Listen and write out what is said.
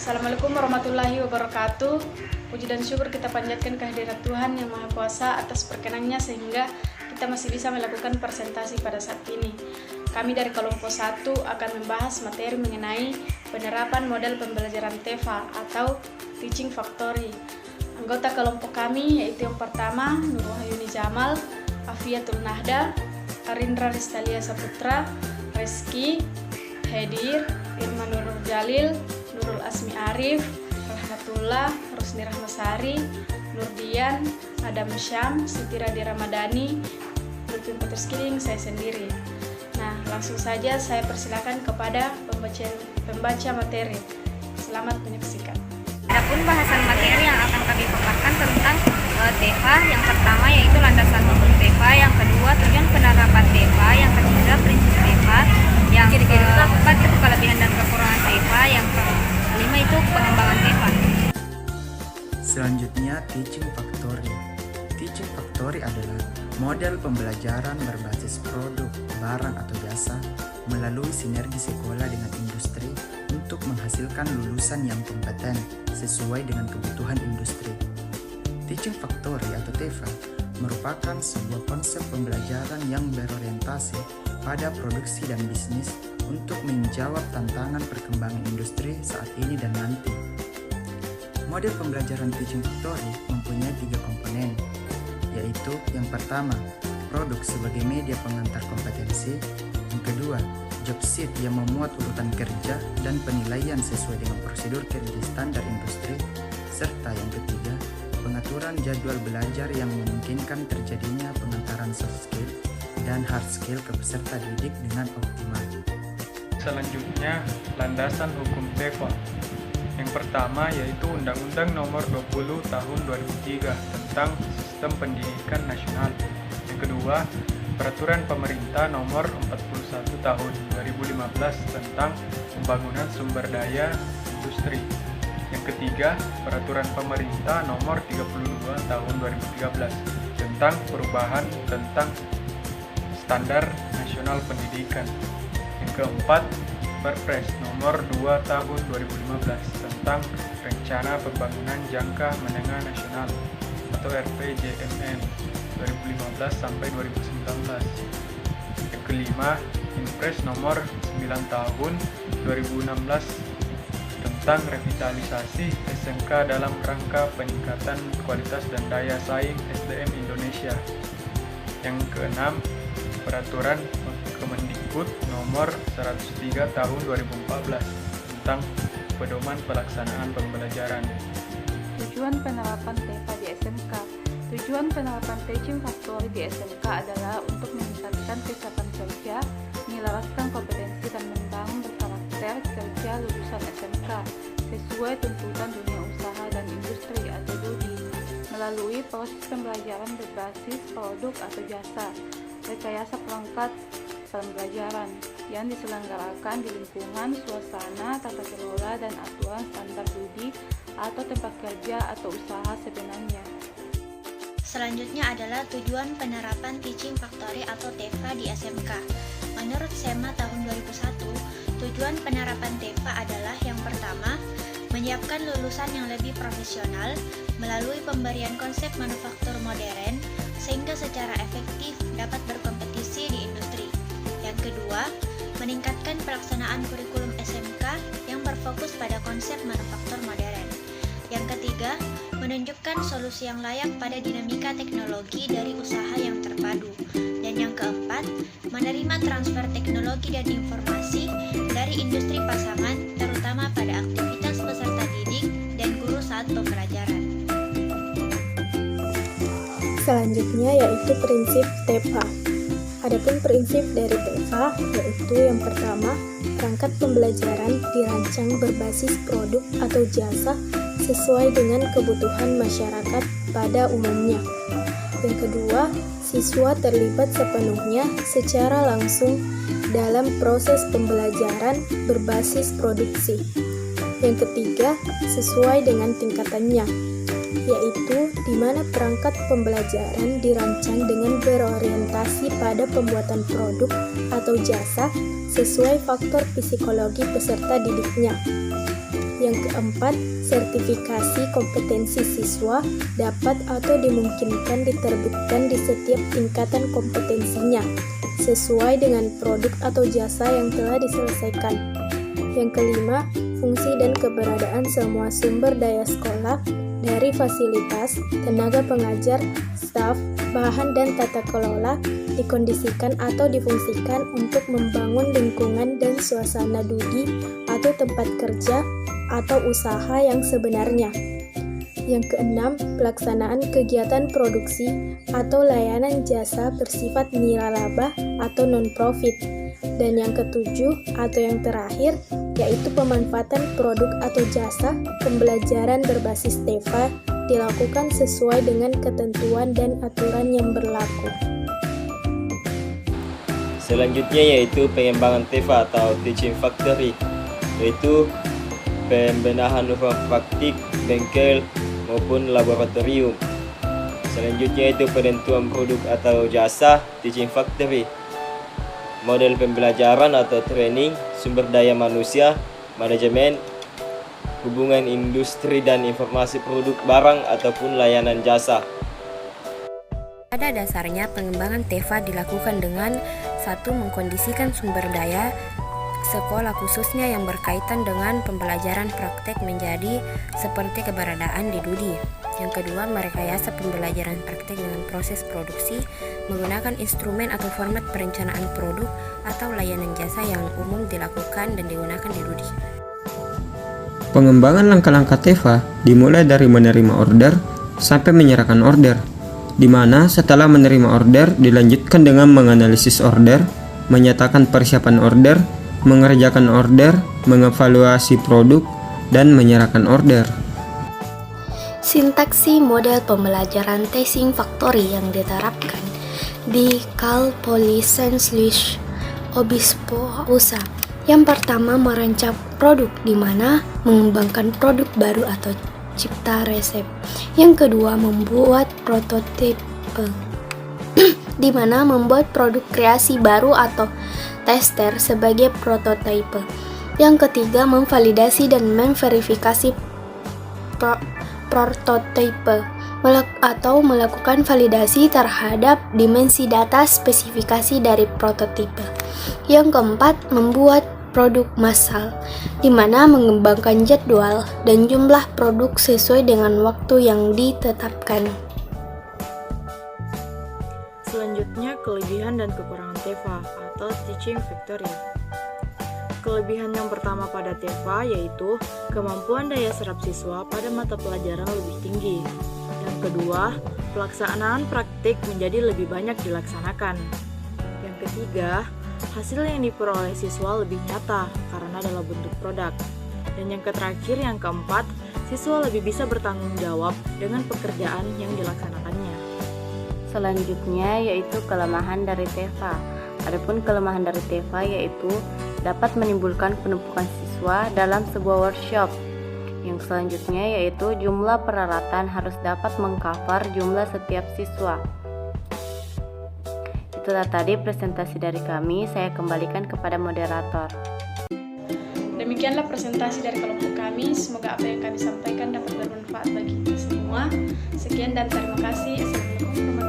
Assalamualaikum warahmatullahi wabarakatuh. Puji dan syukur kita panjatkan kehadirat Tuhan Yang Maha Kuasa atas perkenannya sehingga kita masih bisa melakukan presentasi pada saat ini. Kami dari kelompok 1 akan membahas materi mengenai penerapan model pembelajaran TEFA atau Teaching Factory. Anggota kelompok kami yaitu yang pertama Nur Wahyuni Jamal, Afiatul Nahda, Arindra Ristalia Saputra, Reski, Hedir, Irman Nurul Jalil, Nurul Asmi Arif, Rahmatullah, Rusni Rahmasari, Nurdian, Adam Syam, Siti Radi Ramadhani, Lutfi Putus Kiling, saya sendiri. Nah, langsung saja saya persilakan kepada pembaca materi. Selamat menyaksikan. Adapun bahasan materi yang akan kami paparkan tentang TEFA, yang pertama yaitu landasan hukum TEFA, yang kedua tujuan penerapan TEFA, yang ketiga prinsip TEFA, yang keempat itu kelebihan dan kekurangan TEFA, yang kelima itu pengembangan TEFA. Selanjutnya Teaching Factory. Teaching Factory adalah model pembelajaran berbasis produk, barang atau jasa melalui sinergi sekolah dengan industri untuk menghasilkan lulusan yang kompeten sesuai dengan kebutuhan industri. Teaching Factory atau TEFA merupakan sebuah konsep pembelajaran yang berorientasi pada produksi dan bisnis untuk menjawab tantangan perkembangan industri saat ini dan nanti. Model pembelajaran Teaching Factory mempunyai 3 komponen, yaitu yang pertama, produk sebagai media pengantar kompetensi, yang kedua, job sheet yang memuat urutan kerja dan penilaian sesuai dengan prosedur kerja standar industri, serta yang ketiga, pengaturan jadwal belajar yang memungkinkan terjadinya pengantaran soft skill dan hard skill ke peserta didik dengan optimal. Selanjutnya, landasan hukum TEFA. Yang pertama yaitu Undang-Undang Nomor 20 Tahun 2003 tentang Sistem Pendidikan Nasional. Yang kedua, Peraturan Pemerintah Nomor 41 Tahun 2015 tentang Pembangunan Sumber Daya Industri. Yang ketiga, Peraturan Pemerintah Nomor 32 Tahun 2013 tentang perubahan tentang Standar Nasional Pendidikan. Yang keempat, Perpres Nomor 2 Tahun 2015 tentang Rencana Pembangunan Jangka Menengah Nasional atau RPJMN 2015 sampai 2019. Yang kelima, Impres Nomor 9 Tahun 2016 tentang revitalisasi SMK dalam rangka peningkatan kualitas dan daya saing SDM Indonesia. Yang keenam, Peraturan Kemendikbud Nomor 103 Tahun 2014 tentang pedoman pelaksanaan pembelajaran. Tujuan penerapan TEFA di SMK. Tujuan penerapan Teaching Factory di SMK adalah untuk meningkatkan kesiapan kerja, menyelaraskan kompetensi dan membangun berkarakter kerja lulusan SMK sesuai tuntutan dunia usaha dan industri atau DUDI melalui proses pembelajaran berbasis produk atau jasa, rekayasa perangkat pembelajaran yang diselenggarakan di lingkungan, suasana, tata kelola, dan aturan standar DUDI atau tempat kerja atau usaha sebenarnya. Selanjutnya adalah tujuan penerapan Teaching Factory atau TEFA di SMK. Menurut SEMA tahun 2001, tujuan penerapan TEFA adalah yang pertama, menyiapkan lulusan yang lebih profesional melalui pemberian konsep manufaktur modern sehingga secara efektif dapat berkompetisi di industri. Yang kedua, meningkatkan pelaksanaan kurikulum SMK yang berfokus pada konsep manufaktur modern. Yang ketiga, menunjukkan solusi yang layak pada dinamika teknologi dari usaha yang terpadu. Dan yang keempat, menerima transfer teknologi dan informasi dari industri pasangan, terutama pada aktivitas peserta didik dan guru saat pembelajaran. Selanjutnya yaitu prinsip TEFA. Adapun prinsip dari TEFA yaitu yang pertama, perangkat pembelajaran dirancang berbasis produk atau jasa sesuai dengan kebutuhan masyarakat pada umumnya. Yang kedua, siswa terlibat sepenuhnya secara langsung dalam proses pembelajaran berbasis produksi. Yang ketiga, sesuai dengan tingkatannya, yaitu di mana perangkat pembelajaran dirancang dengan berorientasi pada pembuatan produk atau jasa sesuai faktor psikologi peserta didiknya. Yang keempat, sertifikasi kompetensi siswa dapat atau dimungkinkan diterbitkan di setiap tingkatan kompetensinya, sesuai dengan produk atau jasa yang telah diselesaikan. Yang kelima, fungsi dan keberadaan semua sumber daya sekolah dari fasilitas, tenaga pengajar, staf, bahan dan tata kelola dikondisikan atau difungsikan untuk membangun lingkungan dan suasana studi atau tempat kerja atau usaha yang sebenarnya. Yang keenam, pelaksanaan kegiatan produksi atau layanan jasa bersifat nirlaba atau non-profit. Dan yang ketujuh atau yang terakhir, yaitu pemanfaatan produk atau jasa pembelajaran berbasis TEFA dilakukan sesuai dengan ketentuan dan aturan yang berlaku. Selanjutnya yaitu pengembangan TEFA atau Teaching Factory, yaitu pembenahan ruang praktik, bengkel, maupun laboratorium. Selanjutnya itu penentuan produk atau jasa Teaching Factory, model pembelajaran atau training, sumber daya manusia, manajemen, hubungan industri dan informasi produk barang ataupun layanan jasa. Pada dasarnya pengembangan TEFA dilakukan dengan satu, mengkondisikan sumber daya sekolah khususnya yang berkaitan dengan pembelajaran praktek menjadi seperti keberadaan di studi. Yang kedua, merekayasa pembelajaran praktek dengan proses produksi menggunakan instrumen atau format perencanaan produk atau layanan jasa yang umum dilakukan dan digunakan di studi. Pengembangan langkah-langkah TEFA dimulai dari menerima order sampai menyerahkan order, di mana setelah menerima order dilanjutkan dengan menganalisis order, menyatakan persiapan order, mengerjakan order, mengevaluasi produk, dan menyerahkan order. Sintaksi model pembelajaran Teaching Factory yang diterapkan di Cal Poly San Luis Obispo USA. Yang pertama, merancang produk, di mana mengembangkan produk baru atau cipta resep. Yang kedua, membuat prototipe, di mana membuat produk kreasi baru atau tester sebagai prototipe. Yang ketiga, memvalidasi dan memverifikasi prototipe atau melakukan validasi terhadap dimensi data spesifikasi dari prototipe. Yang keempat, membuat produk massal, di mana mengembangkan jadwal dan jumlah produk sesuai dengan waktu yang ditetapkan. Selanjutnya, kelebihan dan kekurangan TEFA atau Teaching Factory. Kelebihan yang pertama pada TEFA yaitu kemampuan daya serap siswa pada mata pelajaran lebih tinggi. Yang kedua, pelaksanaan praktik menjadi lebih banyak dilaksanakan. Yang ketiga, hasil yang diperoleh siswa lebih nyata karena dalam bentuk produk. Dan yang terakhir, yang keempat, siswa lebih bisa bertanggung jawab dengan pekerjaan yang dilaksanakannya. Selanjutnya yaitu kelemahan dari TEFA. Adapun kelemahan dari TEFA yaitu dapat menimbulkan penumpukan siswa dalam sebuah workshop. Yang selanjutnya yaitu jumlah peralatan harus dapat mengcover jumlah setiap siswa. Itulah tadi presentasi dari kami, saya kembalikan kepada moderator. Demikianlah presentasi dari kelompok kami, semoga apa yang kami sampaikan dapat bermanfaat bagi kita semua. Sekian dan terima kasih. Assalamualaikum warahmatullahi wabarakatuh.